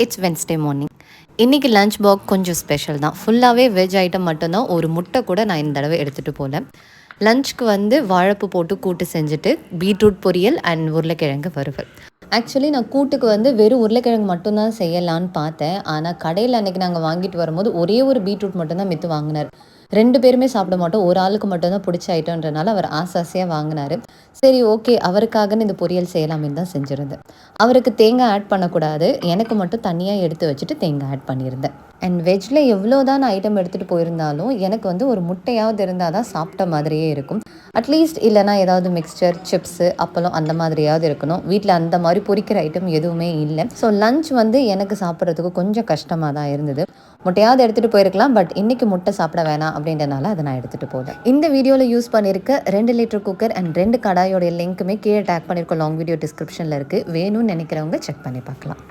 It's Wednesday morning. இன்றைக்கி lunch box கொஞ்சம் special தான். ஃபுல்லாகவே வெஜ் ஐட்டம் மட்டும்தான். ஒரு முட்டை கூட நான் இந்த தடவை எடுத்துகிட்டு போகல. லஞ்சுக்கு வந்து வாழைப்பூ போட்டு கூட்டு செஞ்சுட்டு பீட்ரூட் பொரியல் அண்ட் உருளைக்கிழங்கு வறுவல். ஆக்சுவலி நான் கூட்டுக்கு வந்து வெறும் உருளைக்கிழங்கு மட்டும்தான் செய்யலான்னு பார்த்தேன். ஆனால் கடையில் அன்றைக்கி நாங்கள் வாங்கிட்டு வரும்போது ஒரே ஒரு பீட்ரூட் மட்டும்தான் மித்து வாங்கினார். 2 பேருமே சாப்பிட மாட்டோம். ஒரு ஆளுக்கு மட்டும் தான் பிடிச்ச ஐட்டம்ன்றனால அவர் ஆசையாக வாங்கினார். சரி, ஓகே, அவருக்காகன்னு இந்த பொரியல் செய்யலாமேன்னு தான் செஞ்சுருந்தேன். அவருக்கு தேங்காய் ஆட் பண்ணக்கூடாது, எனக்கு மட்டும் தனியாக எடுத்து வச்சுட்டு தேங்காய் ஆட் பண்ணியிருந்தேன். அண்ட் வெஜ்ஜில் எவ்வளோ தான் நான் ஐட்டம் எடுத்துகிட்டு போயிருந்தாலும் எனக்கு வந்து ஒரு முட்டையாவது இருந்தால் தான் சாப்பிட்ட மாதிரியே இருக்கும். அட்லீஸ்ட் இல்லைனா ஏதாவது மிக்சர், சிப்ஸு, அப்பளம் அந்த மாதிரியாவது இருக்கணும். வீட்டில் அந்த மாதிரி பொரிக்கிற ஐட்டம் எதுவுமே இல்லை. ஸோ லஞ்ச் வந்து எனக்கு சாப்பிட்றதுக்கு கொஞ்சம் கஷ்டமாக தான் இருந்தது. முட்டையாவது எடுத்துகிட்டு போயிருக்கலாம், பட் இன்றைக்கி முட்டை சாப்பிட வேணாம் அப்படின்றனால அதை நான் எடுத்துகிட்டு போகல. இந்த வீடியோவில் யூஸ் பண்ணியிருக்க 2 லிட்டர் குக்கர் அண்ட் 2 கடாயோடைய லிங்க்குமே கீழே டேக் பண்ணியிருக்க லாங் வீடியோ டிஸ்கிரிப்ஷனில் இருக்குது. வேணும்னு நினைக்கிறவங்க செக் பண்ணி பார்க்கலாம்.